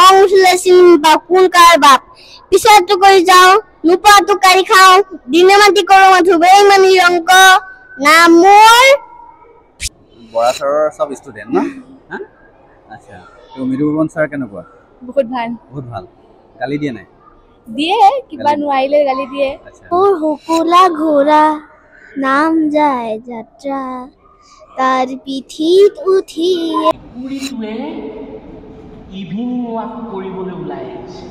খং উঠিলে চিনি নাপাওঁ কোন কাৰ বাপ পিছতো কৰি যাওঁ নোপোৱাতো কাঢ়ি খাওঁ দিনে মাটি কৰোঁ ধুবেই মানি ৰংক না মোৰ বৰা ছাৰৰ সব ষ্টুডেণ্ট ন হা আচ্ছা তো মৃদুপৱন ছাৰ কেনেকুৱা বহুত ভাল গালি দিয়ে নাই দিয়ে কিবা নোৱাৰিলে গালি দিয়ে মোৰ হুকুলা ঘোঁৰা নাম যায় যাত্ৰা তাৰ পিঠিত উঠি কুকুৰীটোৱে ইভিনিং ৱাক কৰিবলৈ ওলাই আহিছে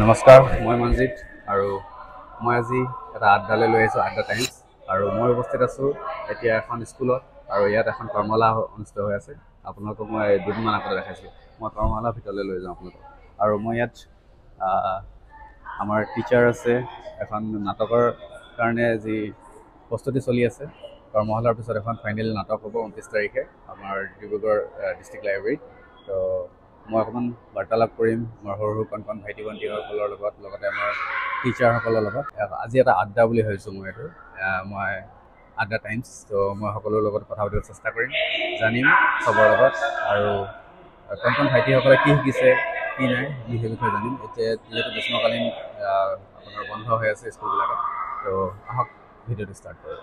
নমস্কাৰ মই মনজিত আৰু মই আজি এটা আড্ডালৈ লৈ আহিছোঁ আড্ডা টাইমছ আৰু মই উপস্থিত আছোঁ এতিয়া এখন স্কুলত আৰু ইয়াত এখন কৰ্মশালা অনুষ্ঠিত হৈ আছে আপোনালোকক মই দুদিনমান আগতে দেখাইছোঁ মই কৰ্মশালাৰ ভিতৰলৈ লৈ যাওঁ আপোনালোকক আৰু মই ইয়াত আমাৰ টিচাৰ আছে এখন নাটকৰ কাৰণে যি প্ৰস্তুতি চলি আছে কৰ্মশালাৰ পিছত এখন ফাইনেল নাটক হ'ব 29 তাৰিখে আমাৰ ডিব্ৰুগড় ডিষ্ট্ৰিক্ট লাইব্ৰেৰীত তো মই অকণমান বাৰ্তালাপ কৰিম মোৰ সৰু কণ ভাইটি ভণ্টিসকলৰ লগত লগতে আমাৰ টিচাৰসকলৰ লগত আজি এটা আড্ডা বুলি ভাবিছোঁ মই এইটো মই আড্ডা টাইমছ তো মই সকলোৰে লগত কথা পাতিবলৈ চেষ্টা কৰিম জানিম চবৰ লগত আৰু কণ ভাইটিসকলে কি শিকিছে কি নাই সেই বিষয়ে জানিম এতিয়া যিহেতু গ্ৰীষ্মকালীন আপোনাৰ বন্ধ হৈ আছে স্কুলবিলাকত তো আহক ভিডিঅ'টো ষ্টাৰ্ট কৰোঁ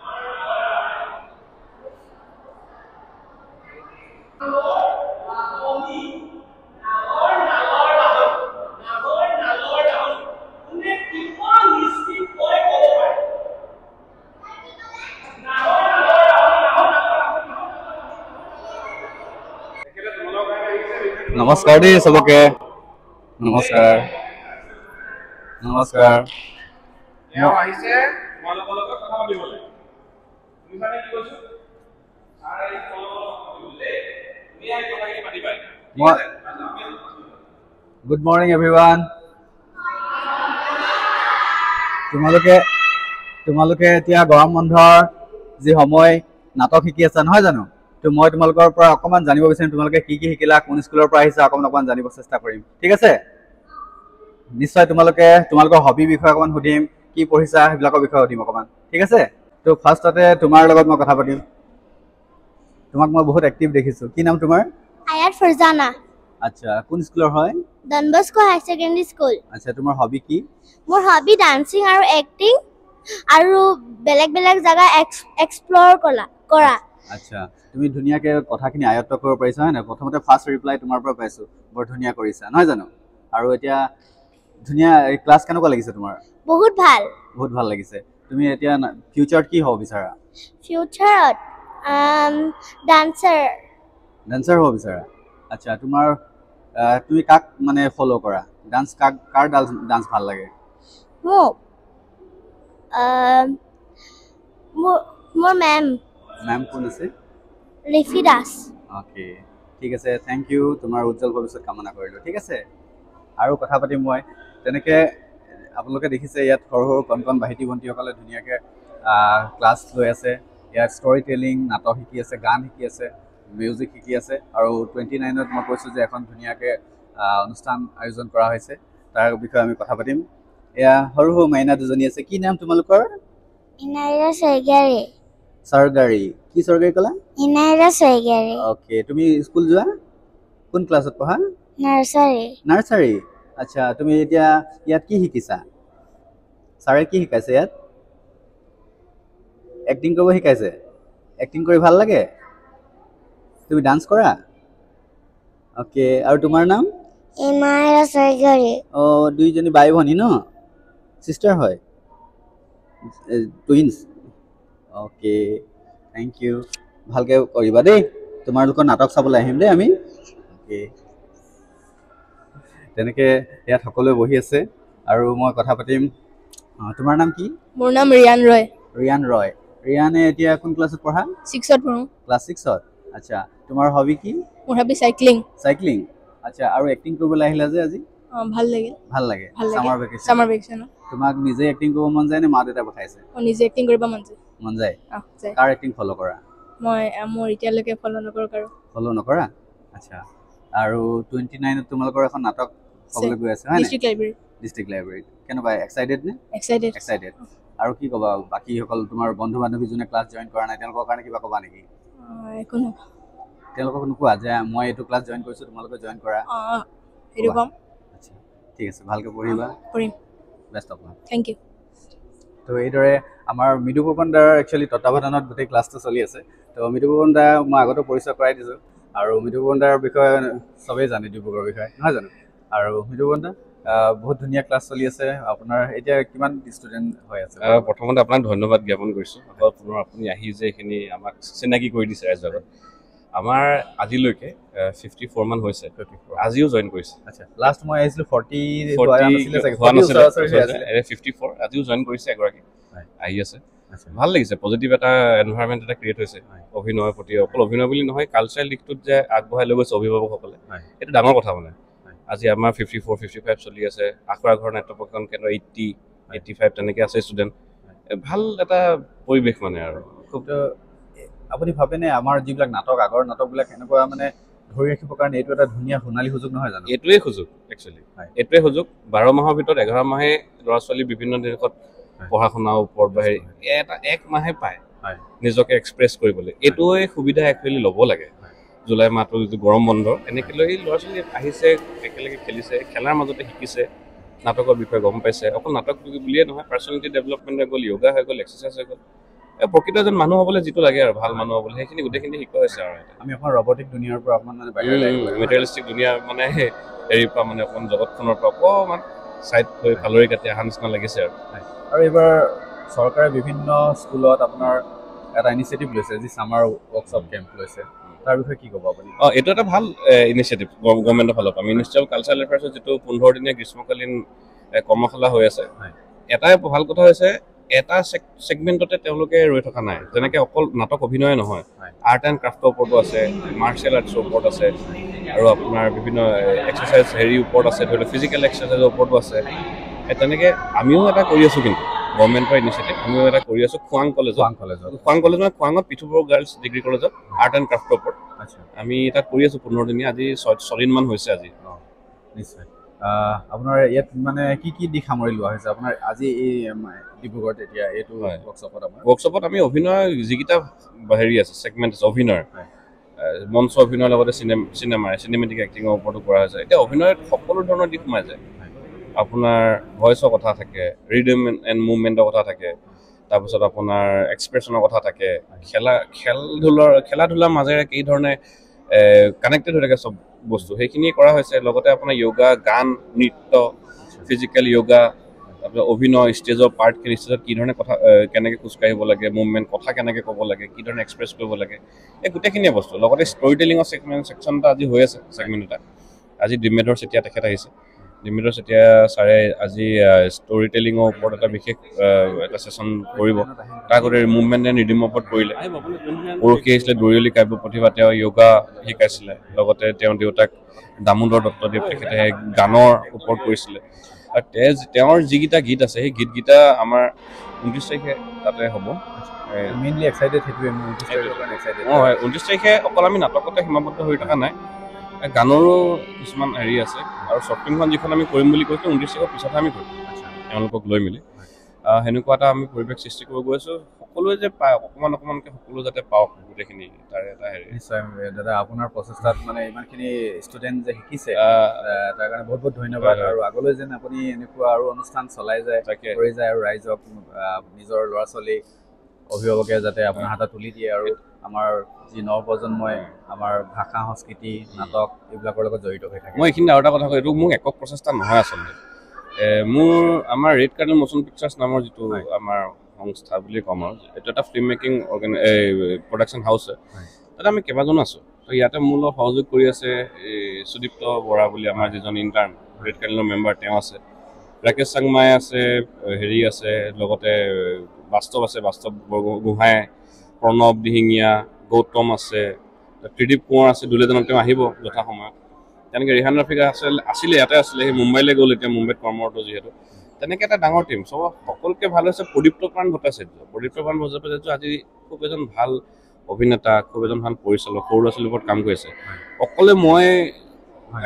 নমস্কাৰ দেই চবকে নমস্কাৰ গুড মৰ্ণিং এভৰিৱান তোমালোকে এতিয়া গৰম বন্ধৰ যি সময় নাটক শিকি আছা নহয় জানো তো মই তোমালোকৰ পৰা অকণমান জানিব বিচাৰিম তোমালোকে কি শিকিলা কোন স্কুলৰ পৰা আহিছা অকণমান জানিব চেষ্টা কৰিম ঠিক আছে নিশ্চয় তোমালোকৰ হবি বিষয়ে অকণমান সুধিম কি পঢ়িছা সেইবিলাকৰ বিষয়ে সুধিম অকণমান ঠিক আছে তো ফাৰ্ষ্টতে তোমাৰ লগত মই কথা পাতিম তোমাক মই বহুত এক্টিভ দেখিছোঁ কি নাম তোমাৰ আয়াত ফৰজানা আচ্ছা কোন স্কুলৰ হয় ডন বস্কো হাই ছেকেণ্ডাৰী স্কুল আচ্ছা তোমাৰ হবি কি মোৰ হবি ডান্সিং আৰু এক্টিং আৰু বেলেগ জায়গা এক্সপ্লোৰ কৰা আচ্ছা তুমি ধুনীয়াকৈ কথাখিনি আয়ত্ত কৰিব পাৰিছা হয় নাই প্ৰথমতে ফাৰ্ষ্ট ৰিপ্লাই তোমাৰ পৰা পাইছোঁ বৰ ধুনীয়া কৰিছা নহয় জানো আৰু এতিয়া ধুনীয়া ক্লাছ কেনেকুৱা লাগিছে তোমাৰ বহুত ভাল লাগিছে তুমি এতিয়া ফিউচাৰত কি হ'ব বিচাৰা ফিউচাৰত ডান্সাৰ হ'ব বিচাৰা আচ্ছা তুমি কাক মানে ফ'ল' কৰা কাৰ ডান্স ভাল লাগে মোৰ মেম কোন আছে ৰিফি দাস অ'কে ঠিক আছে থেংক ইউ তোমাৰ উজ্জ্বল ভৱিষ্যত কামনা কৰিলোঁ ঠিক আছে আৰু কথা পাতিম মই তেনেকৈ আপোনালোকে দেখিছে ইয়াত সৰু কণ ভাইটি ভণ্টিসকলে ধুনীয়াকৈ ক্লাছ লৈ আছে ইয়াত ষ্টৰি টেলিং নাটক শিকি আছে গান শিকি আছে মিউজিক শিকি আছে আৰু 29ত মই কৈছোঁ যে এখন ধুনীয়াকৈ অনুষ্ঠান আয়োজন কৰা হৈছে তাৰ বিষয়ে আমি কথা পাতিম এয়া সৰু মাইনা দুজনী আছে কি নাম তোমালোকৰ ইনাইৰা চৰগাৰী কি চৰগাৰী ক'লা ইনাইৰা চৰগাৰী অ'কে তুমি স্কুল যোৱা কোন ক্লাছত পঢ়া নাৰ্চাৰী আচ্ছা তুমি এতিয়া ইয়াত কি শিকিছা ছাৰে কি শিকাইছে ইয়াত এক্টিং কৰিব শিকাইছে এক্টিং কৰি ভাল লাগে তুমি ডান্স কৰা অ'কে আৰু তোমাৰ নাম ইনাইৰা চৰগাৰী অঁ দুইজনী বাই ভনী ন চিষ্টাৰ হয় টুইনছ অ'কে থেংক ইউ ভালকৈ কৰিবা দেই তোমালোকৰ নাটক চাবলৈ আহিম দেই আমি অ'কে তেনেকৈ ইয়াত সকলোৱে বহি আছে আৰু মই কথা পাতিম তোমাৰ নাম কি মোৰ নাম ৰিয়ান ৰয় ৰিয়ানে এতিয়া কোন ক্লাছত পঢ়া 6ত পঢ়ো ক্লাছ 6ত আচ্ছা তোমাৰ হবি কি মোৰ হবি সাইক্লিং আচ্ছা আৰু এক্টিং কৰিবলৈ আহিলা যে আজি ভাল লাগে সামাৰ ভেকেশন তোমাক নিজে এক্টিং কৰিব মন যায় নে মা দেউতা পঠাইছে নিজে এক্টিং কৰিব মন যায় কাৰ এক্টিং ফ'ল' কৰা মোৰ এতিয়ালৈকে ফ'ল' নকৰা আচ্ছা আৰু 29ত তোমালোকৰ এখন নাটক হ'বলৈ গৈ আছে হয় ডিষ্ট্ৰিক্ট লাইব্ৰেৰীত কেনেকুৱা এক্সাইটেড নে এক্সাইটেড আৰু কি ক'বা বাকীসকল তোমাৰ বন্ধু বান্ধৱী যোনে ক্লাছ জইন কৰা নাই তেওঁলোকৰ কাৰণে কিবা ক'বা নেকি একো নহয় তেওঁলোকক নোকোৱা যে মই এইটো ক্লাছ জইন কৰিছোঁ তোমালোকে জইন কৰা সেইটো কম আচ্ছা ঠিক আছে ভালকৈ পঢ়িবা কৰিম best of luck thank you তো এইদৰে আমাৰ মৃদু পৱন দাৰ একচুৱেলি তত্বাৱধানত গোটেই ক্লাছটো চলি আছে তো মৃদু পৱন দা মই আগতে পৰিচয় কৰাই দিছোঁ আৰু মৃদু পৱন দাৰ বিষয়ে চবেই জানে ডিব্ৰুগড়ৰ বিষয়ে নহয় জানো আৰু মৃদু পৱন দা বহুত ধুনীয়া ক্লাছ চলি আছে আপোনাৰ এতিয়া কিমান ষ্টুডেণ্ট হৈ আছে প্ৰথমতে আপোনাক ধন্যবাদ জ্ঞাপন কৰিছোঁ আকৌ পুনৰ আপুনি আহি যে এইখিনি আমাক চিনাকি কৰি দিছে ৰাইজৰ লগত আমাৰ আজিলৈকে 54 মান হৈছে আজিও জইন কৰিছে আচ্ছা লাষ্ট মই আহিছিলোঁ 40 54 আজিও জইন কৰিছে এগৰাকী আহি আছে ভাল লাগিছে পজিটিভ এটা এনভাইৰনমেণ্ট এটা ক্ৰিয়েট হৈছে অভিনয়ৰ প্ৰতি অকল অভিনয় বুলি নহয় কালচাৰেল দিশটোত যে আগবঢ়াই লৈ গৈছে অভিভাৱকসকলে এইটো ডাঙৰ কথা মানে আজি আমাৰ 54 55 চলি আছে আখৰা ঘৰ নাট্য প্ৰশিক্ষণ কেন্দ্ৰ 80 85 তেনেকৈ আছে ষ্টুডেণ্ট ভাল এটা পৰিৱেশ মানে আৰু খুব আপুনি ভাবেনে আমাৰ যিবিলাক নাটক আগৰ নাটকবিলাক এনেকুৱা মানে ধৰি ৰাখিবৰ কাৰণে এইটো এটা ধুনীয়া সোণালী সুযোগ নহয় জানো এইটোৱে সুযোগ একচুৱেলি এইটোৱে সুযোগ 12 মাহৰ ভিতৰত 11 মাহে ল'ৰা ছোৱালী বিভিন্ন দিশত পঢ়া শুনাৰ ওপৰত বা এটা এক মাহে পায় নিজকে এক্সপ্ৰেছ কৰিবলৈ এইটোৱে সুবিধা একচুৱেলি ল'ব লাগে জুলাই মাহটো যিটো গৰম বন্ধ এনেকৈ লৈ ল'ৰা ছোৱালী আহিছে একেলগে খেলিছে খেলাৰ মাজতে শিকিছে নাটকৰ বিষয়ে গম পাইছে অকল নাটক বুলিয়ে নহয় পাৰ্চনেলিটি ডেভেলপমেণ্ট হৈ গ'ল য়োগা হৈ গ'ল এক্সাৰচাইজ হৈ গ'ল প্ৰকৃত এজন মানুহ হ'বলৈ যিটো লাগে আৰু ভাল মানুহ হ'বলৈ সেইখিনি গোটেইখিনি শিকোৱা হৈছে আৰু আমি অকণ ৰবটিক দুনিয়াৰ পৰা অকণমান মানে বাহিৰলৈ মেটেৰিয়েলিষ্টিক দুনিয়া মানে হেৰিৰ পৰা মানে অকণ জগতখনৰ পৰা অকণমান ছাইড হৈ ফালৰি কাটি অহা নিচিনা লাগিছে আৰু এইবাৰ চৰকাৰে বিভিন্ন স্কুলত আপোনাৰ এটা ইনিচিয়েটিভ লৈছে যি ছামাৰ ৱৰ্কশ্বপ কেম্প লৈছে তাৰ বিষয়ে কি ক'ব আপুনি এইটো এটা ভাল ইনিচিয়েটিভ গভৰ্ণমেণ্টৰ ফালৰ পৰা মিনিষ্ট্ৰী অফ কালচাৰেল এফেয়াৰ্ছৰ যিটো 15 দিনীয়া গ্ৰীষ্মকালীন কৰ্মশালা হৈ আছে এটাই ভাল কথা হৈছে এটা ছেগমেণ্টতে তেওঁলোকে ৰৈ থকা নাই যেনেকৈ অকল নাটক অভিনয় নহয় আৰ্ট এণ্ড ক্ৰাফ্টৰ ওপৰতো আছে মাৰ্চিয়েল আৰ্টছৰ ওপৰত আছে আৰু আপোনাৰ বিভিন্ন এক্সাৰচাইজ হেৰিৰ ওপৰত আছে ধৰি লওক ফিজিকেল এক্সাৰচাইজৰ ওপৰতো আছে তেনেকৈ আমিও এটা কৰি আছোঁ কিন্তু গভৰ্ণমেণ্টৰ ইনিচিয়েটিভ আমিও এটা কৰি আছোঁ খোৱাং কলেজত মানে খোৱাঙত পিঠুবৰ গাৰ্লছ ডিগ্ৰী কলেজত আৰ্ট এণ্ড ক্ৰাফ্টৰ ওপৰত আমি তাত কৰি আছোঁ 15 দিনীয়া আজি 6 দিনমান হৈছে আজি নিশ্চয় আপোনাৰ ইয়াত মানে কি কি দিশ সামৰি লোৱা হৈছে আপোনাৰ আজি এই ডিব্ৰুগড়ত এতিয়া এইটো ৱৰ্কশ্বপত আমি অভিনয় যিকেইটা হেৰি আছে ছেগমেণ্ট আছে অভিনয় মঞ্চ অভিনয়ৰ লগতে চিনেমেটিক এক্টিঙৰ ওপৰতো কৰা হৈছে এতিয়া অভিনয়ত সকলো ধৰণৰ দিশ সোমাই যায় আপোনাৰ ভইচৰ কথা থাকে ৰিডম এণ্ড মুভমেণ্টৰ কথা থাকে তাৰপিছত আপোনাৰ এক্সপ্ৰেছনৰ কথা থাকে খেলা ধূলাৰ মাজেৰে কি ধৰণে কানেক্টেড হৈ থাকে চব বস্তু সেইখিনি কৰা হৈছে লগতে আপোনাৰ য়োগা গান নৃত্য ফিজিকেল য়োগা তাৰপিছত অভিনয় ষ্টেজৰ পাৰ্টখিনি ষ্টেজত কি ধৰণে কথা কেনেকৈ খোজকাঢ়িব লাগে মুভমেণ্ট কথা কেনেকৈ ক'ব লাগে কি ধৰণে এক্সপ্ৰেছ কৰিব লাগে এই গোটেইখিনিয়ে বস্তু লগতে ষ্টৰি টেলিঙৰ ছেকশ্যন এটা আজি হৈ আছে ছেগমেণ্ট এটা আজি ডিমেডৰ চেতিয়া তেখেত আহিছে ডিমেডৰ চেতিয়া ছাৰে আজি ষ্টৰি টেলিঙৰ ওপৰত এটা বিশেষ এটা ছেশ্যন কৰিব তাৰ আগতে মুভমেণ্ট এণ্ড ৰিডিমৰ ওপৰত কৰিলে পৰহি আহিছিলে দৰিয়লি কাব্য প্ৰতিভা তেওঁ য়োগা শিকাইছিলে লগতে তেওঁৰ দেউতাক দামোদৰ দত্তদেৱ তেখেতে গানৰ ওপৰত কৰিছিলে আৰু তেওঁৰ যিকেইটা গীত আছে সেই গীতকেইটা আমাৰ 29 তাৰিখে তাতে হ'ব মেইনলি এক্সাইটেড সেইটোৱে 29 তাৰিখে অকল আমি নাটকতে সীমাবদ্ধ হৈ থকা নাই গানৰো কিছুমান হেৰি আছে আৰু শ্বৰ্ট ফিল্মখন যিখন আমি কৰিম বুলি কৈছোঁ 29 তাৰিখৰ পিছতহে আমি কৰিম তেওঁলোকক লৈ মেলি সেনেকুৱা এটা আমি পৰিৱেশ সৃষ্টি কৰিব গৈ আছোঁ সকলোৱে যে পায় অকণমানকৈ সকলো যাতে পাওক গোটেইখিনি তাৰে এটা হেৰি নিশ্চয় দাদা আপোনাৰ প্ৰচেষ্টাত মানে ইমানখিনি ষ্টুডেণ্ট যে শিকিছে তাৰ কাৰণে বহুত বহুত ধন্যবাদ আৰু আগলৈ যেন আপুনি এনেকুৱা আৰু অনুষ্ঠান চলাই যায় কৰি যায় আৰু ৰাইজক নিজৰ ল'ৰা ছোৱালীক অভিভাৱকে যাতে আপোনাৰ হাতত তুলি দিয়ে আৰু আমাৰ যি নৱপ্ৰজন্মই আমাৰ ভাষা সংস্কৃতি নাটক এইবিলাকৰ লগত জড়িত হৈ থাকে মই এইখিনি আৰু এটা কথা কওঁ এইটো মোৰ একক প্ৰচেষ্টা নহয় আচলতে আমাৰ ৰেড কাৰ্নেল মোশ্যন পিকচাৰ্ছ নামৰ যিটো আমাৰ সংস্থা বুলি ক'ম আৰু এইটো এটা ফিল্ম মেকিং প্ৰডাকশ্যন হাউচ হয় তাতে আমি কেইবাজনো আছোঁ তো ইয়াতে মোৰ লগত সহযোগ কৰি আছে সুদীপ্ত বৰা বুলি আমাৰ যিজন ইণ্টাৰ্ণ ৰেড কাৰ্নেলৰ মেম্বাৰ তেওঁ আছে ৰাকেশ চাংমাই আছে হেৰি আছে লগতে বাস্তৱ গোহাঁই প্ৰণৱ দিহিঙীয়া গৌতম আছে ত্ৰিদীপ কোঁৱৰ আছে দুলেজনক তেওঁ আহিব যথা সময়ত তেনেকৈ ৰিহান ৰাফিকা আছিলে ইয়াতে আছিলে সেই মুম্বাইলৈ গ'ল এতিয়া মুম্বাইত কৰ্মৰত যিহেতু তেনেকৈ এটা ডাঙৰ টিম চব সকলোতকৈ ভাল হৈছে প্ৰদীপ্তপ্ৰাণ ভট্টাচাৰ্য আজি খুব এজন ভাল অভিনেতা খুব এজন ভাল পৰিচালক সৰু ল'ৰা ছোৱালীৰ ওপৰত কাম কৰিছে অকলে মই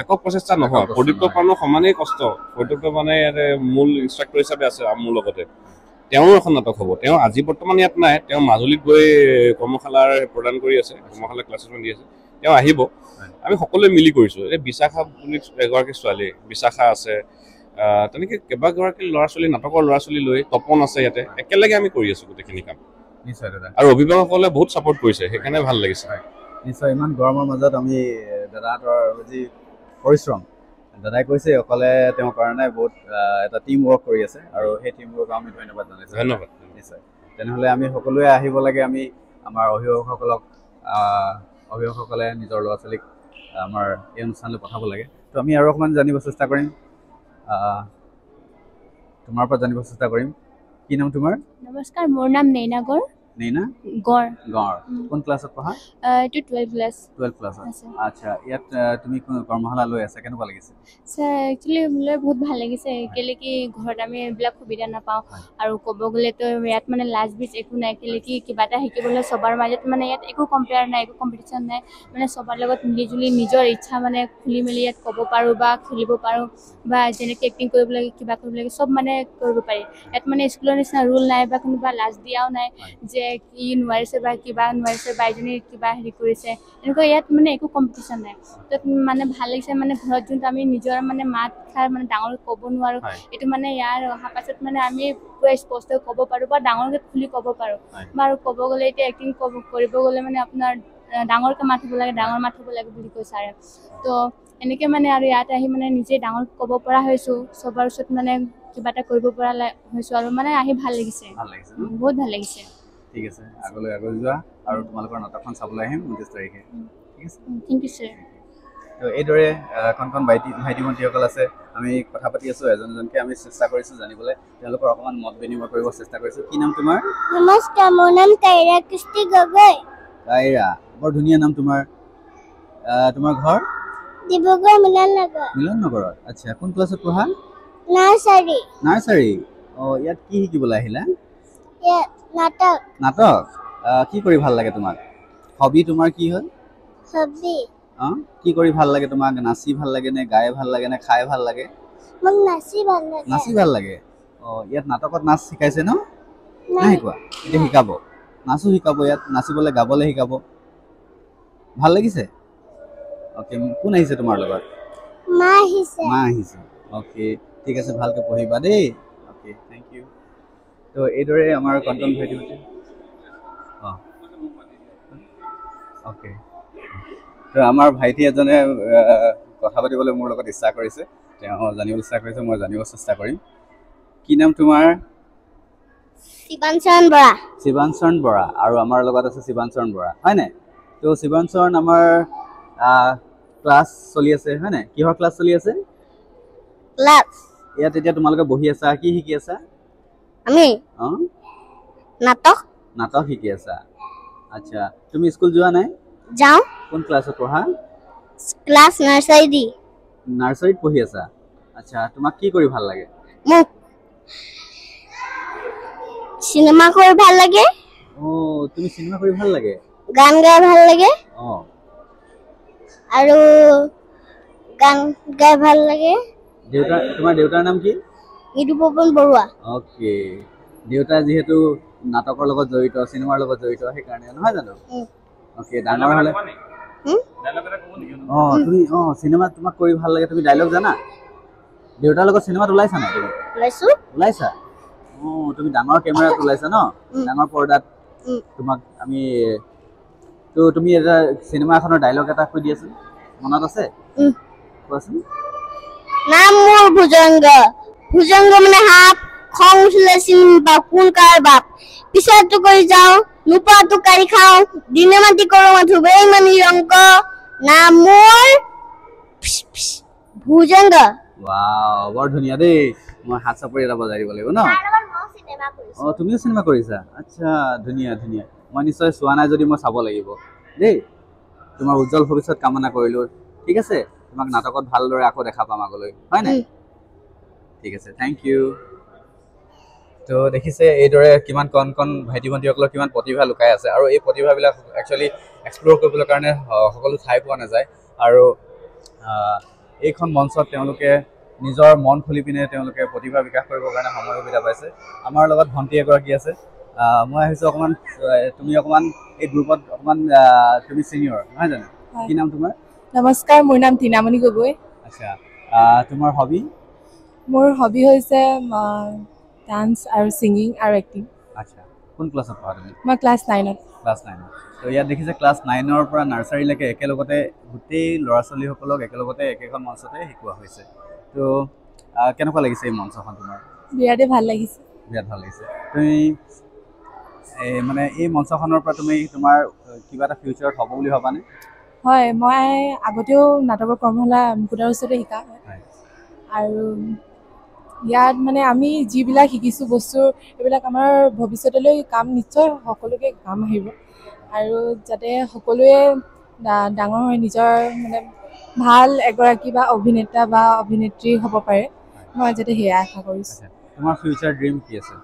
একক প্ৰচেষ্টা নহয় প্ৰদীপ্তপ্ৰাণৰ সমানেই কষ্ট প্ৰদীপ্তপ্ৰাণে ইয়াতে মূল ইনষ্ট্ৰাক্টৰ হিচাপে আছে মোৰ লগতে তেওঁৰ এখন নাটক হ'ব। তেওঁ আজি বৰ্তমান ইয়াত নাই, তেওঁ মাজুলীত গৈ কৰ্মশালাৰ প্ৰদান কৰি আছে, কৰ্মশালা ক্লাছেছ দি আছে। তেওঁ আহিব, আমি সকলোৱে মিলি কৰিছোঁ। এই বিশাখা বুলি এগৰাকী ছোৱালী, বিশাখা আছে, তেনেকৈ কেইবাগৰাকী ল'ৰা ছোৱালী, নাটকৰ ল'ৰা ছোৱালী লৈ তপন আছে ইয়াতে, একেলগে আমি কৰি আছোঁ গোটেইখিনি কাম। নিশ্চয় দাদা। আৰু অভিভাৱকসকলে বহুত ছাপোৰ্ট কৰিছে, সেইকাৰণে ভাল লাগিছে। নিশ্চয়, ইমান গৰমৰ মাজত আমি দাদাহঁতৰ যি পৰিশ্ৰম, দাদাই কৈছে অকলে তেওঁ কৰা নাই, বহুত এটা টিম ৱৰ্ক কৰি আছে, আৰু সেই টিম ৱৰ্কক আমি ধন্যবাদ জনাইছোঁ। ধন্যবাদ। নিশ্চয়, তেনেহ'লে আমি সকলোৱে আহিব লাগে, আমি আমাৰ অভিভাৱকসকলে নিজৰ ল'ৰা ছোৱালীক আমাৰ এই অনুষ্ঠানলৈ পঠাব লাগে। তো আমি আৰু অকণমান জানিব চেষ্টা কৰিম, তোমাৰ পৰা জানিব চেষ্টা কৰিম। কি নাম তোমাৰ? নমস্কাৰ, মোৰ নাম নেইনা গড়। নেইনা গড়। গড়। কোন ক্লাছত পঢ়া? এইটো 12 ক্লাছ। 12 ক্লাছত। আচ্ছা, ইয়াত তুমি কৰ্মশালা লৈ আছা, কেনেকুৱা লাগিছে? ছাৰ একচুৱেলি মোলৈ বহুত ভাল লাগিছে, কেলৈ কি ঘৰত আমি এইবিলাক সুবিধা নাপাওঁ, আৰু ক'ব গ'লেতো ইয়াত মানে লাজ বিজ একো নাই, কেলৈ কি কিবা এটা শিকিবলৈ চবৰ মাজত মানে ইয়াত একো কম্পেয়াৰ নাই, একো কম্পিটিশ্যন নাই, মানে চবৰ লগত মিলিজুলি নিজৰ ইচ্ছা মানে খুলি মেলি ইয়াত ক'ব পাৰোঁ বা খেলিব পাৰোঁ, বা যেনেকৈ এক্টিং কৰিব লাগে, কিবা কৰিব লাগে, চব মানে কৰিব পাৰি। ইয়াত মানে স্কুলৰ নিচিনা ৰুল নাই, বা কোনোবা লাজ দিয়াও নাই যে কি নোৱাৰিছে বা কিবা নোৱাৰিছে বা এজনী কিবা হেৰি কৰিছে, এনেকুৱা ইয়াত মানে একো কম্পিটিশ্যন নাই। তাত মানে ভাল লাগিছে, মানে ঘৰত যোনটো আমি নিজৰ মানে মাত খাৰ মানে ডাঙৰকৈ ক'ব নোৱাৰোঁ, এইটো মানে ইয়াৰ অহা পাছত মানে আমি পুৰা স্পষ্টকৈ ক'ব পাৰোঁ বা ডাঙৰকৈ খুলি ক'ব পাৰোঁ। বা আৰু ক'ব গ'লে এতিয়া এক্টিং কৰিব গ'লে মানে আপোনাৰ ডাঙৰকৈ মাত হ'ব লাগে, ডাঙৰ মাত হ'ব লাগে বুলি কৈ ছাৰে। তো এনেকৈ মানে আৰু ইয়াত আহি মানে নিজে ডাঙৰ ক'ব পৰা হৈছোঁ, চবৰ ওচৰত মানে কিবা এটা কৰিব পৰা হৈছোঁ, আৰু মানে আহি ভাল লাগিছে, বহুত ভাল লাগিছে। ঠিক আছে, আগলৈ যোৱা, আৰু তোমালোকৰ নাটকখন চাবলৈ আহিম 29 তাৰিখে। ঠিক আছে, থেংক ইউ ছাৰ। তো এইদৰে কণ ভাইটি ভণ্টিসকল আছে, আমি কথা পাতি আছোঁ, এজনকে আমি চেষ্টা কৰিছোঁ জানিবলৈ, তেওঁলোকৰ অকণমান মত বিনিময় কৰিব চেষ্টা কৰিছোঁ। কি নাম তোমাৰ? নমস্কাৰ, মোৰ নাম কাইৰা কৃষ্টি গগৈ। কাইৰা, বৰ ধুনীয়া নাম তোমাৰ। তোমাৰ ঘৰ? ডিব্ৰুগড় মিলননগৰ। মিলননগৰত। আচ্ছা, কোন ক্লাছত পঢ়া? নাৰ্চাৰী। নাৰ্চাৰী। অঁ, ইয়াত কি শিকিবলৈ আহিলা? নাটক। নাটক? কি কৰি ভাল লাগে তোমাক? হবি তোমাৰ কি হ'ল? হবি অঁ, কি কৰি ভাল লাগে তোমাক? নাচি ভাল লাগে নে, গাই ভাল লাগে নে, খাই ভাল লাগে? মোক নাচি ভাল লাগে। নাচি ভাল লাগে। অঁ, ইয়াত নাটকত নাচ শিকাইছে ন? নাই শিকোৱা? এতিয়া শিকাব, নাচো শিকাব ইয়াত, নাচিবলৈ গাবলৈ শিকাব। ভাল লাগিছে? অ'কে, কোন আহিছে তোমাৰ লগত? মা আহিছে। মা আহিছে। অ'কে, ঠিক আছে, ভালকৈ পঢ়িবা দেই। Okay, thank you. তো এইদৰে আমাৰ কণ্টন ভাইটি অঁ, অ'কে। তো আমাৰ ভাইটি এজনে কথা পাতিবলৈ মোৰ লগত ইচ্ছা কৰিছে, তেওঁ জানিবলৈ ইচ্ছা কৰিছে, মই জানিব চেষ্টা কৰিম। কি নাম তোমাৰ? শিৱাঞ্চৰণ বৰা। শিৱাঞ্চৰণ বৰা, আৰু আমাৰ লগত আছে শিৱাঞ্চৰণ বৰা, হয় নাই? তো শিৱাঞ্চৰণ আমাৰ ক্লাছ চলি আছে, হয় নাই? কিহৰ ক্লাছ চলি আছে? ক্লাছ। ইয়াত এতিয়া তোমালোকে বহি আছা, কি শিকি আছা? আমি অঁ, নাটক। নাটক শিকি আছা। আচ্ছা, তুমি স্কুল যোৱা নাই? যাওঁ। কোন ক্লাছত পঢ়া? Class nursery. নাৰ্চাৰীত পঢ়ি আছা। আচ্ছা, তোমাক কি কৰি ভাল লাগে? মোক চিনেমা কৰি ভাল লাগে। অঁ, তুমি চিনেমা কৰি ভাল লাগে? গান গাই ভাল লাগে। অঁ, আৰু গান গাই ভাল লাগে। তোমাৰ দেউতাৰ নাম কি? মৃদুপৱন বৰুৱা। অ'কে, দেউতা যিহেতু নাটকৰ লগত জড়িত, চিনেমাৰ লগত জড়িত, সেইকাৰণে নহয় জানো? অ'কে, ডাঙৰ হ'লে অঁ, তুমি চিনেমাত তোমাক কৰি ভাল লাগে, তুমি ডাইলগ জানা? দেউতাৰ লগত চিনেমাত ওলাইছা নাই তুমি? ওলাইছা? অঁ, তুমি ডাঙৰ কেমেৰাত ওলাইছা ন, ডাঙৰ পৰ্দাত। তোমাক আমি তুমি এটা চিনেমা এখনৰ ডাইলগ এটা কৈ দিয়াচোন, মনত আছে? কোৱাচোন। নাম মোৰ ভুজংগ। ভুজংগ মানে সাপ, খং উঠিলে চিনি নাপাওঁ কোন কাৰ বাপ, পিছতো কৰি যাওঁ, নোপোৱাতো কাঢ়ি খাওঁ, দিনে মাতি কৰো মাথো বেইমানি ৰংক, নাম মোৰ ভুজংগ। ৱাও, বৰ ধুনীয়া দেই। মই হাত চাপৰি এটা বজাই দিব লাগিব ন? অঁ, তুমিও চিনেমা কৰিছা? আচ্ছা, ধুনীয়া ধুনীয়া। মই নিশ্চয় চোৱা নাই যদি মই চাব লাগিব দেই। তোমাৰ উজ্জ্বল ভৱিষ্যত কামনা কৰিলোঁ। ঠিক আছে, তোমাক নাটকত ভালদৰে আকৌ দেখা পাম আগলৈ, হয় নাই? ঠিক আছে, থেংক ইউ। তো দেখিছে এইদৰে কিমান কণ ভাইটি ভণ্টিসকলৰ কিমান প্ৰতিভা লুকাই আছে, আৰু এই প্ৰতিভাবিলাক একচুৱেলি এক্সপ্ল'ৰ কৰিবলৈ কাৰণে সকলো ঠাই পোৱা নাযায়, আৰু এইখন মঞ্চত তেওঁলোকে নিজৰ মন খুলি পিনে তেওঁলোকে প্ৰতিভা বিকাশ কৰিবৰ কাৰণে সময় সুবিধা পাইছে আমাৰ লগত ভণ্টি এগৰাকী আছে মই ভাবিছোঁ অকণমান তুমি অকণমান এই গ্ৰুপত অকণমান তুমি ছিনিয়ৰ নহয় জানো কি নাম তোমাৰ নমস্কাৰ মোৰ নাম টিনামণি গগৈ আচ্ছা তোমাৰ হবি মোৰ হবি হৈছে ডান্স আৰু ছিংগিং আৰু এক্টিং আচ্ছা কোন ক্লাছত পঢ়া তুমি মই ক্লাছ 9ত ক্লাছ 9 তো ইয়াত দেখিছে ক্লাছ 9ৰ পৰা নাৰ্চাৰীলৈকে একেলগতে গোটেই ল'ৰা ছোৱালীসকলক একেলগতে একেখন মঞ্চতে শিকোৱা হৈছে তো কেনেকুৱা লাগিছে এই মঞ্চখন তোমাৰ বিৰাটেই ভাল লাগিছে বিৰাট ভাল লাগিছে তুমি মানে এই মঞ্চখনৰ পৰা তুমি তোমাৰ কিবা এটা ফিউচাৰত হ'ব বুলি ভাবানে হয় মই আগতেও নাটকৰ কৰ্মশালা মুকুতাৰ ওচৰতে শিকা আৰু ইয়াত মানে আমি যিবিলাক শিকিছোঁ বস্তু এইবিলাক আমাৰ ভৱিষ্যতলৈ কাম নিশ্চয় সকলোকে কাম আহিব আৰু যাতে সকলোৱে ডাঙৰ হৈ নিজৰ মানে ভাল এগৰাকী বা অভিনেতা বা অভিনেত্ৰী হ'ব পাৰে মই যাতে সেয়া আশা কৰিছোঁ তোমাৰ ফিউচাৰ ড্ৰিম কি আছে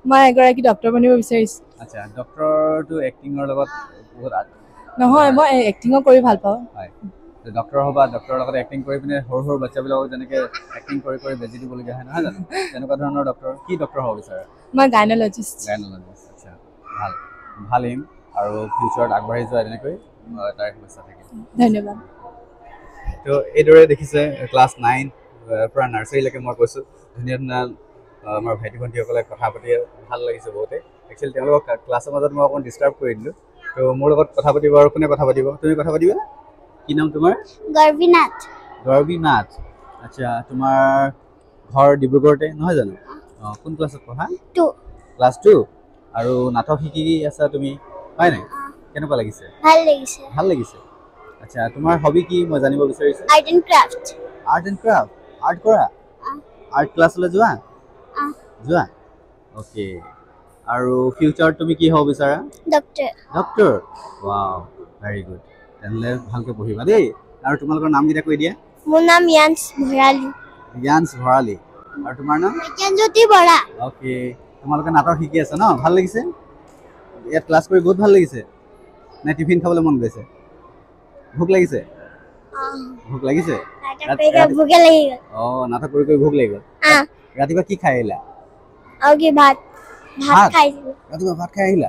মই এগৰাকী ডক্টৰ বনিব বিচাৰিছোঁ আচ্ছা ডক্টৰটো এক্টিঙৰ লগত বহুত নহয় মই এক্টিঙো কৰি ভাল পাওঁ হয় ডক্টৰ হ'বা ডক্টৰৰ লগত এক্টিং কৰি পিনে সৰু সৰু বাচ্চাবিলাকক যেনেকৈ এক্টিং কৰি কৰি বেজি দিবলগীয়া হয় নহয় জানো তেনেকুৱা ধৰণৰ ডক্টৰ কি ডক্টৰ হ'ব বিচাৰা মই গাইনলজিষ্ট আচ্ছা ভাল ভাল এইম আৰু ফিউচাৰত আগবাঢ়ি যোৱা তেনেকৈ তাৰ শুভেচ্ছা থাকিল ধন্যবাদ তো এইদৰে দেখিছে ক্লাছ 9 পৰা নাৰ্চাৰীলৈকে মই কৈছোঁ ধুনীয়া ধুনীয়া আমাৰ ভাইটি ভণ্টিসকলে কথা পাতি ভাল লাগিছে বহুতে একচুৱেলি তেওঁলোকক ক্লাছৰ মাজত মই অকণমান ডিষ্টাৰ্ব কৰি দিলোঁ তো মোৰ লগত কথা পাতিব আৰু কোনে কথা পাতিব তুমি কথা পাতিবা কি নাম তোমাৰ গৰ্বী নাথ আচ্ছা তোমাৰ ঘৰ ডিব্ৰুগড়তে নহয় জানো অঁ কোন ক্লাছত পঢ়া ক্লাছ 2 আৰু নাটক শিকি আছা তুমি হয় নাই কেনেকুৱা লাগিছে ভাল লাগিছে আচ্ছা তোমাৰ হবি কি মই জানিব বিচাৰিছোঁ আৰ্ট এণ্ড ক্ৰাফ্ট আৰ্ট কৰা আৰ্ট ক্লাছলৈ যোৱা অ'কে আৰু ফিউচাৰত তুমি কি হ'ব বিচাৰা ডক্টৰ ৱাও ভেৰি গুড তেনেহ'লে ভালকৈ পঢ়িবা দেই আৰু তোমালোকৰ নামকেইটা কৈ দিয়া মোৰ নাম য়াঞ্চ ভৰালী আৰু তোমাৰ নাম জ্যোতি বৰা অ'কে তোমালোকে নাটক শিকি আছা ন ভাল লাগিছে ইয়াত ক্লাছ কৰি বহুত ভাল লাগিছে নে টিফিন খাবলৈ মন গৈছে ভোক লাগিছে অঁ নাটক কৰি কৰি ভোক লাগি গ'ল ৰাতিপুৱা কি খাই আহিলা ৰাতিপুৱা ভাত খাই আহিলা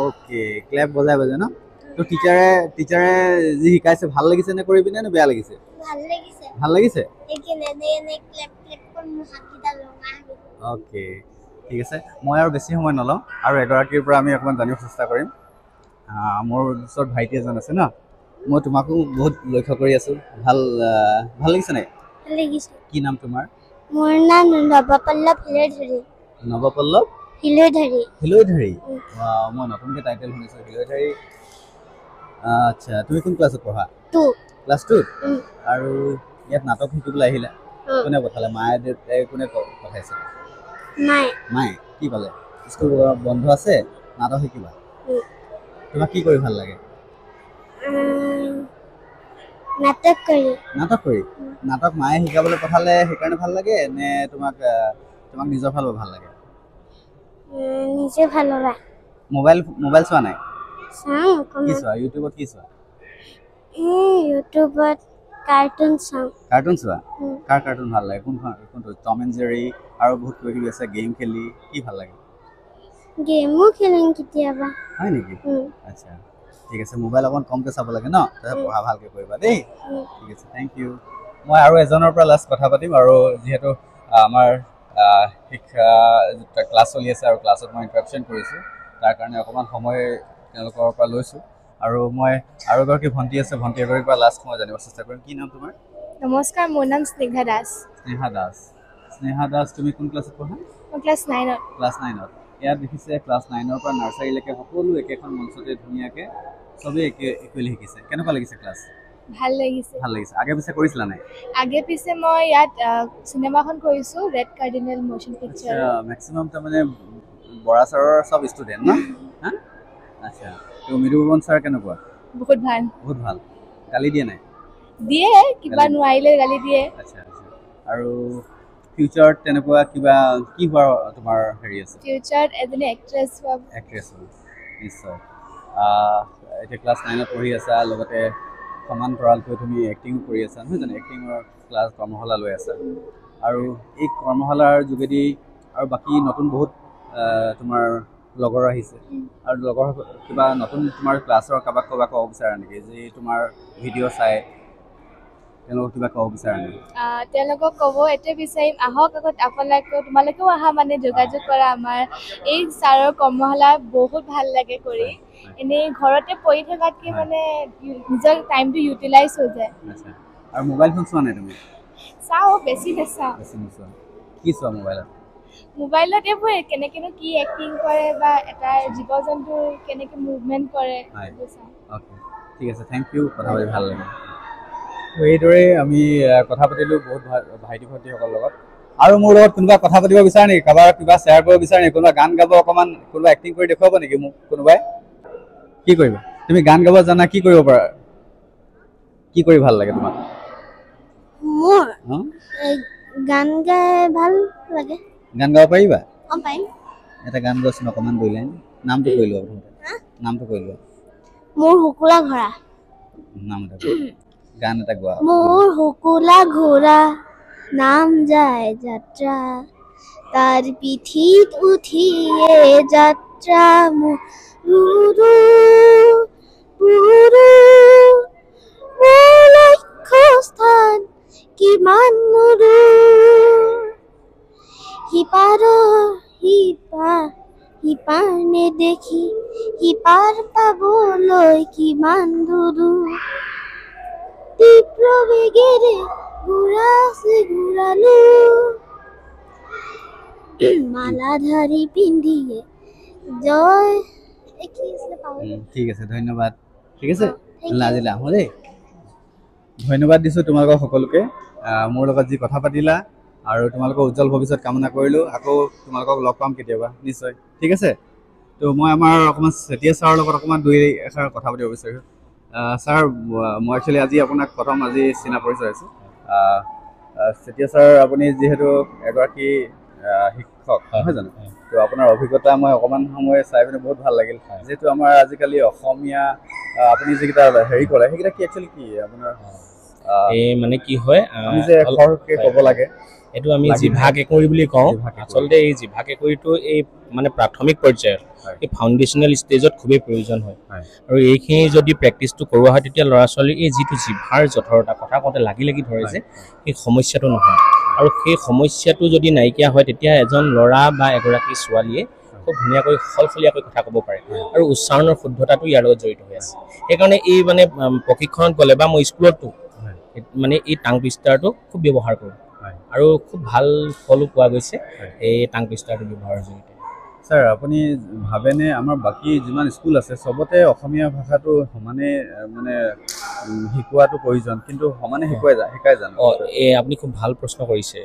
অ'কে ক্লেপ বজাই ন তো টিচাৰে যি শিকাইছে ভাল লাগিছে নে কৰি পিনে নে বেয়া লাগিছে ভাল লাগিছে অ'কে ঠিক আছে মই আৰু বেছি সময় নলওঁ আৰু এগৰাকীৰ পৰা আমি অকণমান জানিব চেষ্টা কৰিম মোৰ ওচৰত ভাইটি এজন আছে ন মই তোমাকো বহুত লক্ষ্য কৰি আছোঁ ভাল লাগিছে নাই কি নাম তোমাৰ মোৰ নাম নৱপল্লৱ হিলৈধাৰী মই নতুনকৈ টাইটেল শুনিছোঁ হিলৈধাৰী আচ্ছা তুমি কোন ক্লাছত পঢ়া ক্লাছ 2 আৰু ইয়াত নাটক শিকিবলৈ আহিলা কোনে পঠালে মায়ে দেউতাই কোনে পঠাইছে মায়ে কি ক'লে স্কুল বন্ধ আছে নাটক শিকিবা তোমাক কি কৰি ভাল লাগে নাটক মায়ে শিকাবলৈ পঠালে সেইকাৰণে ভাল লাগে নে তোমাক নিজৰ ফালৰ ভাল লাগে নিজে ভাল লগা মোবাইল চোৱা নাই কি চোৱা ইউটিউবত কি চোৱা ইউটিউবত কাৰ্টুন চোৱা কাৰ কাৰ্টুন ভাল লাগে কোনটো টম এণ্ড জেৰী আৰু বহুত কিবা কিবি আছে গেম খেলি কি ভাল লাগে গেমো খেলিম কেতিয়াবা হয় নেকি আচ্ছা ঠিক আছে মোবাইল অকণ কমকৈ চাব লাগে ন পঢ়া ভালকৈ কৰিবা দেই ঠিক আছে থেংক ইউ মই আৰু এজনৰ পৰা লাষ্ট কথা পাতিম আৰু যিহেতু আমাৰ শিক্ষা ক্লাছ চলি আছে আৰু ক্লাছত মই ইণ্টাৰাপশ্যন কৰিছোঁ তাৰ কাৰণে অকণমান সময় তেওঁলোকৰ পৰা লৈছোঁ আৰু মই আৰু এগৰাকী ভণ্টি আছে ভণ্টি এগৰাকীৰ পৰা লাষ্ট মই জানিব চেষ্টা কৰিম কি নাম তোমাৰ নমস্কাৰ মোৰ নাম স্নেহা দাস তুমি কোন ক্লাছত পঢ়া মই ক্লাছ 9ত ইয়াত দেখিছে ক্লাছ 9ৰ পৰা নাৰ্চাৰীলৈকে সকলো একেখন মঞ্চতে ধুনীয়াকৈ চবেই ইকুৱেলি শিকিছে কেনেকুৱা লাগিছে ক্লাছ ভাল লাগিছে আগে পিছে কৰিছিলা নাই মই ইয়াত চিনেমাখন কৰিছোঁ red cardinal motion picture maximum তাৰমানে বৰা ছাৰৰ চব ষ্টুডেণ্ট ন আচ্ছা তো মৃদুপৱন ছাৰ কেনেকুৱা বহুত ভাল গালি দিয়ে নাই দিয়ে কিবা নোৱাৰিলে গালি দিয়ে আচ্ছা আৰু ফিউচাৰত তেনেকুৱা কিবা কি হোৱাৰ তোমাৰ হেৰি আছে ফিউচাৰত এজনী এক্ট্ৰেছ নিশ্চয় এতিয়া ক্লাছ 9ত পঢ়ি আছা লগতে সমান্তৰালকৈ তুমি এক্টিং কৰি আছা নহয় জানো এক্টিঙৰ ক্লাছ কৰ্মশালা লৈ আছা আৰু এই কৰ্মশালাৰ যোগেদি আৰু বাকী নতুন বহুত তোমাৰ লগৰ আহিছে আৰু লগৰ কিবা নতুন তোমাৰ ক্লাছৰ কাবাক ক'ব বিচাৰা নেকি যে তোমাৰ ভিডিঅ' চাই তেওঁলোকক কিবা ক'ব বিচাৰা নেকি তেওঁলোকক ক'ব এইটোৱে বিচাৰিম আহক আগত তোমালোকেও আহা মানে যোগাযোগ কৰা আমাৰ এই ছাৰৰ কৰ্মশালা বহুত ভাল লাগে কৰি এনেই ঘৰতে পঢ়ি থকাতকৈ মানে নিজৰ টাইমটো ইউটিলাইজ হৈ যায় আৰু মোবাইল ফোন চোৱা নাই তুমি চাওঁ বেছি নাচাওঁ কি চোৱা মোবাইলত এইবোৰ কেনেকেনো কি এক্টিং কৰে বা এটা জীৱ জন্তুৰ কেনেকে মুভমেণ্ট কৰে ঠিক আছে থেংক ইউ কথা পাতি ভাল লাগিল এইদৰে আমি কথা পাতিলোঁ বহুত ভাইটি ভণ্টিসকলৰ লগত আৰু মোৰ লগত কোনোবা কথা পাতিব বিচাৰে নেকি কাৰোবাৰ কিবা শ্বেয়াৰ কৰিব বিচাৰে নেকি কোনোবা গান গাব অকণমান কোনোবা এক্টিং কৰি দেখুৱাব নেকি মোক কোনোবাই কি কৰিবা তুমি গান গাব জানা কি কৰিব পাৰা কি কৰি ভাল লাগে তোমাক মোৰ গান গাই ভাল লাগে গান গাব পাৰিবা পাৰিম এটা গান গোৱাচোন অকণমান দুই লাইন নামটো কৈ লোৱা প্ৰথমতে নামটো কৈ লোৱা মোৰ শুকুলা ঘোঁৰা নাম এটা গান এটা গোৱা মোৰ শুকুলা ঘোঁৰা নাম যায় যাত্ৰা তাৰ পিঠিত উঠিয়ে যাত্ৰা মোৰ লক্ষ্য স্থান কিমান সিপাৰ নেদেখি সিপাৰ পাবলৈ কিমান দূৰ তীব্ৰ বেগেৰে ঘূৰালো মালাধাৰী পিন্ধিয়ে জয় ঠিক আছে ধন্যবাদ ঠিক আছে আজিলৈ আহোঁ দেই ধন্যবাদ দিছোঁ তোমালোকক সকলোকে মোৰ লগত যি কথা পাতিলা আৰু তোমালোকৰ উজ্জ্বল ভৱিষ্যত কামনা কৰিলোঁ আকৌ তোমালোকক লগ পাম কেতিয়াবা নিশ্চয় ঠিক আছে তো মই আমাৰ অকণমান চেতিয়া ছাৰৰ লগত অকণমান দুই এষাৰ কথা পাতিব বিচাৰিছোঁ ছাৰ মই একচুৱেলি আজি আপোনাক প্ৰথম আজি চিনা পৰিচয় হৈছোঁ চেতিয়া ছাৰ আপুনি যিহেতু এগৰাকী শিক্ষক নহয় জানো তো আপোনাৰ অভিজ্ঞতা মই অকণমান সময় চাই পিনে বহুত ভাল লাগিল যিহেতু আমাৰ আজিকালি অসমীয়া আপুনি যিকেইটা হেৰি কৰে সেইকেইটা কি একচুৱেলি কি আপোনাৰ এই মানে কি হয় আমি যে খৰকৈ ক'ব লাগে এইটো আমি জিভা কেঁকুৰি বুলি কওঁ আচলতে এই জিভা কেঁকুৰিটো এই মানে প্ৰাথমিক পৰ্যায়ত এই ফাউণ্ডেশ্যনেল ষ্টেজত খুবেই প্ৰয়োজন হয় আৰু এইখিনি যদি প্ৰেক্টিচটো কৰোৱা হয় তেতিয়া ল'ৰা ছোৱালীৰ এই যিটো জিভাৰ জঠৰতা কথা কওঁতে লাগি ধৰে যে সেই সমস্যাটো নহয় আৰু সেই সমস্যাটো যদি নাইকিয়া হয় তেতিয়া এজন ল'ৰা বা এগৰাকী ছোৱালীয়ে খুব ধুনীয়াকৈ সলসলীয়াকৈ কথা ক'ব পাৰে আৰু উচ্চাৰণৰ শুদ্ধতাটো ইয়াৰ লগত জড়িত হৈ আছে সেইকাৰণে এই মানে প্ৰশিক্ষণত গ'লে বা মই স্কুলতো মানে এই টাং টুইষ্টাৰটো খুব ব্যৱহাৰ কৰোঁ আৰু খুব ভাল ফলো পোৱা গৈছে এই টাং টুইষ্টাৰটো ব্যৱহাৰৰ জৰিয়তে ছাৰ আপুনি ভাবেনে আমাৰ বাকী যিমান স্কুল আছে চবতে অসমীয়া ভাষাটো সমানে মানে শিকোৱাটো প্ৰয়োজন কিন্তু সমানে শিকাই জানো এই আপুনি খুব ভাল প্ৰশ্ন কৰিছে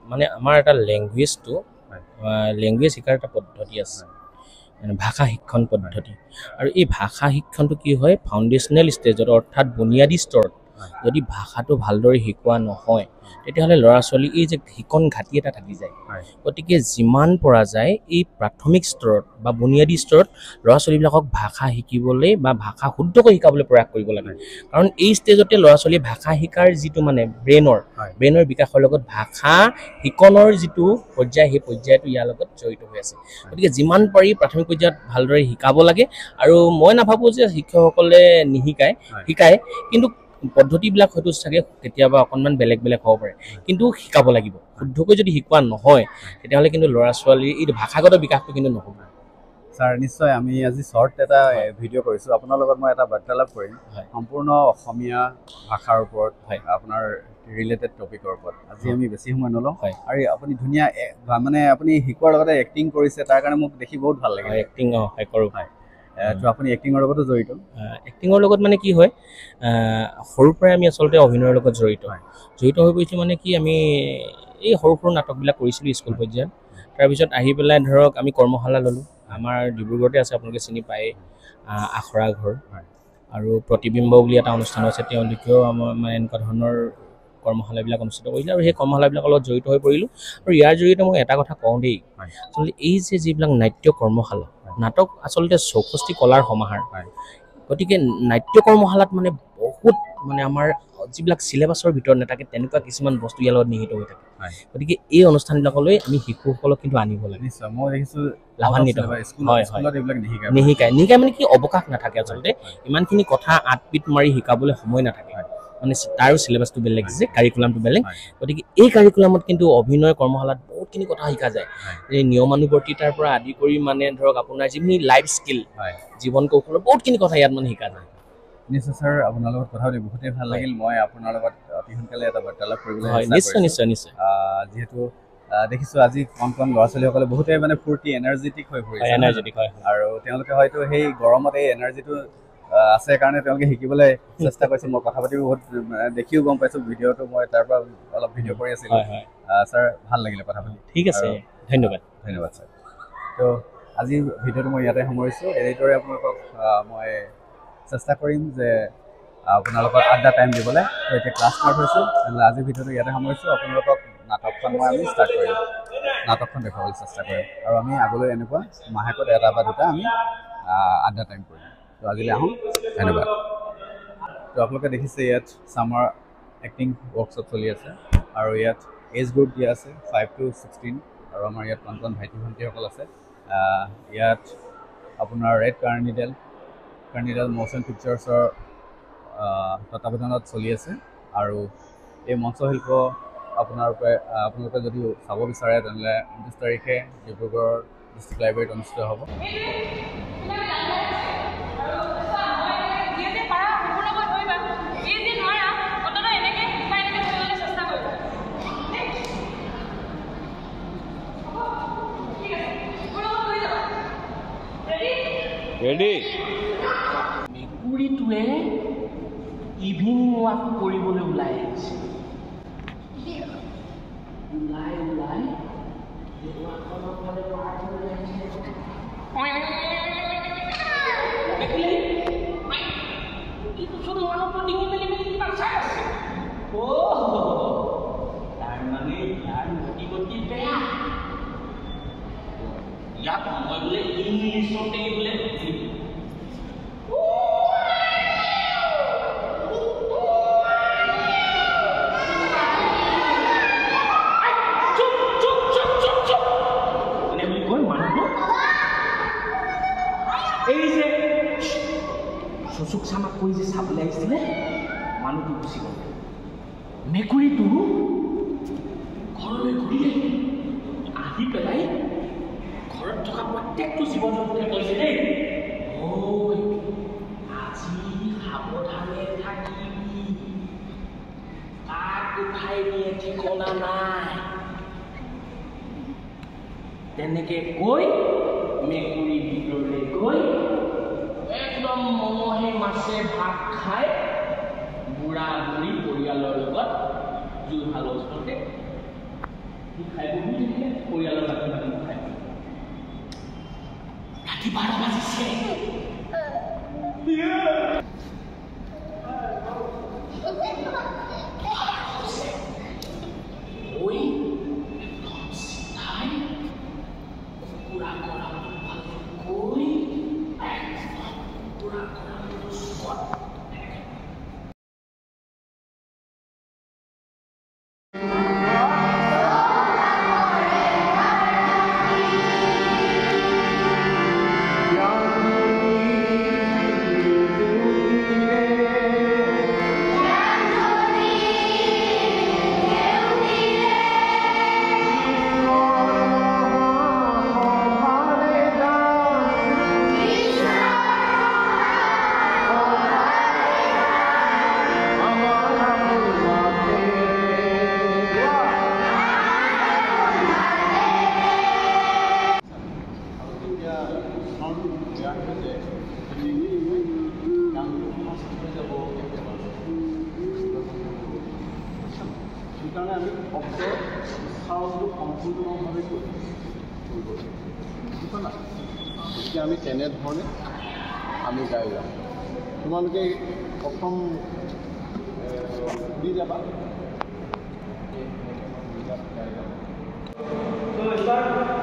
মানে আমাৰ এটা লেংগুৱেজ শিকাৰ এটা পদ্ধতি আছে মানে ভাষা শিক্ষণ পদ্ধতি আৰু এই ভাষা শিক্ষণটো কি হয় ফাউণ্ডেশ্যনেল ষ্টেজত অৰ্থাৎ বুনিয়াদী স্তৰত যদি ভাষাটো ভালদৰে শিকোৱা নহয় তেতিয়াহ'লে ল'ৰা ছোৱালী এই যে শিকন ঘাটি এটা থাকি যায় গতিকে যিমান পৰা যায় এই প্ৰাথমিক স্তৰত বা বুনিয়াদী স্তৰত ল'ৰা ছোৱালীবিলাকক ভাষা শিকিবলৈ বা ভাষা শুদ্ধকৈ শিকাবলৈ প্ৰয়াস কৰিব লাগে কাৰণ এই ষ্টেজতে ল'ৰা ছোৱালীয়ে ভাষা শিকাৰ যিটো মানে ব্ৰেইনৰ বিকাশৰ লগত ভাষা শিকনৰ যিটো পৰ্যায় সেই পৰ্যায়টো ইয়াৰ লগত জড়িত হৈ আছে গতিকে যিমান পাৰি প্ৰাথমিক পৰ্যায়ত ভালদৰে শিকাব লাগে আৰু মই নাভাবোঁ যে শিক্ষকসকলে শিকায় কিন্তু পদ্ধতিবিলাক হয়তো চাগে কেতিয়াবা অকণমান বেলেগ হ'ব পাৰে কিন্তু শিকাব লাগিব শুদ্ধকৈ যদি শিকোৱা নহয় তেতিয়াহ'লে কিন্তু ল'ৰা ছোৱালীৰ এই ভাষাগত বিকাশটো কিন্তু নহ'ব ছাৰ নিশ্চয় আমি আজি শ্বৰ্ট এটা ভিডিঅ' কৰিছোঁ আপোনাৰ লগত মই এটা বাৰ্তালাপ কৰিম সম্পূৰ্ণ অসমীয়া ভাষাৰ ওপৰত আপোনাৰ ৰিলেটেড টপিকৰ ওপৰত আজি আমি বেছি সময় নলওঁ আৰু আপুনি ধুনীয়া মানে আপুনি শিকোৱাৰ লগতে এক্টিং কৰিছে তাৰ কাৰণে মোক দেখি বহুত ভাল লাগে এক্টিং কৰোঁ তো আপুনি এক্টিঙৰ লগতো জড়িত এক্টিঙৰ লগত মানে কি হয় সৰুৰ পৰাই আমি আচলতে অভিনয়ৰ লগত জড়িত হৈ পৰিছিলোঁ মানে কি আমি এই সৰু নাটকবিলাক কৰিছিলোঁ স্কুল পৰ্যায়ত তাৰপিছত আহি পেলাই ধৰক আমি কৰ্মশালা ল'লোঁ আমাৰ ডিব্ৰুগড়তে আছে আপোনালোকে চিনি পায় আখৰা ঘৰ আৰু প্ৰতিবিম্ব বুলি এটা অনুষ্ঠান আছে তেওঁলোকেও আমাৰ মানে এনেকুৱা ধৰণৰ কৰ্মশালাবিলাক অনুষ্ঠিত কৰিছিলে আৰু সেই কৰ্মশালাবিলাকৰ লগত জড়িত হৈ পৰিলোঁ আৰু ইয়াৰ জৰিয়তে মই এটা কথা কওঁ দেই আচলতে এই যে যিবিলাক নাট্য কৰ্মশালা নাটক আচলতে 64 কলাৰ সমাহাৰ গতিকে নাট্য কৰ্মশালাত মানে বহুত মানে আমাৰ যিবিলাক চিলেবাছৰ ভিতৰত নাথাকে তেনেকুৱা কিছুমান বস্তু ইয়াৰ লগত নিহিত হৈ থাকে গতিকে এই অনুষ্ঠানবিলাকলৈ আমি শিশুসকলক কিন্তু আনিব লাগে নিশ্চয় মই দেখিছোঁ লাভান্বিত হয় নিশিকায় মানে কি অৱকাশ নাথাকে আচলতে ইমানখিনি কথা আঁতপিত মাৰি শিকাবলৈ সময় নাথাকে মানে তাৰো চিলেবাছটো বেলেগ যে কাৰিকুলামটো বেলেগ গতিকে এই কাৰিকুলামত কিন্তু অভিনয় কৰ্মশালাত বহুতখিনি কথা শিকা যায় এই নিয়মানুৱৰ্তিতাৰ পৰা আদি কৰি মানে ধৰক আপোনাৰ যিখিনি লাইফ স্কিল জীৱন কৌশলৰ বহুতখিনি কথা ইয়াত মানে শিকা যায় নিশ্চয় ছাৰ আপোনাৰ লগত কথা পাতি বহুতেই ভাল লাগিল মই আপোনাৰ লগত অতি সোনকালে এটা বাৰ্তালাপ কৰিবলৈ নিশ্চয় যিহেতু দেখিছোঁ আজি কণ ল'ৰা ছোৱালীসকলে বহুতেই মানে ফূৰ্তি এনাৰ্জেটিক হৈ পৰিছে আৰু তেওঁলোকে হয়তো সেই গৰমত এই এনাৰ্জিটো আছে কাৰণে তেওঁলোকে শিকিবলৈ চেষ্টা কৰিছে মই কথা পাতি বহুত দেখিও গম পাইছোঁ ভিডিঅ'টো মই তাৰ পৰা অলপ ভিডিঅ' কৰি আছিলোঁ ছাৰ ভাল লাগিলে কথা পাতি ঠিক আছে ধন্যবাদ ছাৰ তো আজিৰ ভিডিঅ'টো মই ইয়াতে সামৰিছোঁ এনেদৰে আপোনালোকক মই চেষ্টা কৰিম যে আপোনালোকৰ আড্ডা টাইম দিবলৈ তো এতিয়া ক্লাছ ষ্টাৰ্ট হৈছোঁ তেনেহ'লে আজিৰ ভিডিঅ'টো ইয়াতে সামৰিছোঁ আপোনালোকক নাটকখন আমি ষ্টাৰ্ট কৰিম নাটকখন দেখুৱাবলৈ চেষ্টা কৰিম আৰু আমি আগলৈ এনেকুৱা মাহেকত এটা বা দুটা আমি আড্ডা টাইম কৰিম তো আজিলৈ আহোঁ ধন্যবাদ তো আপোনালোকে দেখিছে ইয়াত ছামাৰ এক্টিং ৱৰ্কশ্বপ চলি আছে আৰু ইয়াত এজ গ্ৰুপ দিয়া আছে 5 to 16 আৰু আমাৰ ইয়াত কণ ভাইটি ভণ্টিসকল আছে ইয়াত আপোনাৰ ৰেড কাৰ্নিডেল মোশ্যন পিকচাৰ্ছৰ তত্বাৱধানত চলি আছে আৰু এই মঞ্চশিল্প আপোনালোকে যদি চাব বিচাৰে তেনেহ'লে 29 তাৰিখে ডিব্ৰুগড় ডিষ্ট্ৰিক্ট লাইব্ৰেৰীত অনুষ্ঠিত হ'ব মেকুৰীটোৱে ইভিনিং ৱাক কৰিবলৈ ওলাই আহিছে ওলাই তাৰমানে ইয়াৰ গতি বেয়া ইয়াক মই বোলে ইংলিছতে বোলে চুচুক চামাক কৰি যে চাবলৈ আহিছিলে মানুহটো গুচি গ'ল মেকুৰীটো ঘৰলৈ ঘূৰি আহি পেলাই ঘৰত থকা প্ৰত্যেকটো জীৱ জন্তুকে কৈছে দেই আজি সাৱধানে থাকিবি তাক উঠাই নিয়ে ঠিকনা নাই তেনেকে কৈ মেকুৰী ভিতৰলৈ গৈ একদম মঙহে মাছে ভাত খাই বুঢ়া বুঢ়ী পৰিয়ালৰ লগত জুইশাল ওচৰতে খাই বহি থাকিলে পৰিয়ালৰ বাকী মানুহ খাই ৰাতি 12 বাজিছে সেইকাৰণে আমি শব্দ উচ্চাৰণটো সম্পূৰ্ণভাৱে কৰিব বুজিছ না গতিকে আমি তেনেধৰণে আমি গাই যাম তোমালোকে প্ৰথম ঘূৰি যাবা গাই যাবা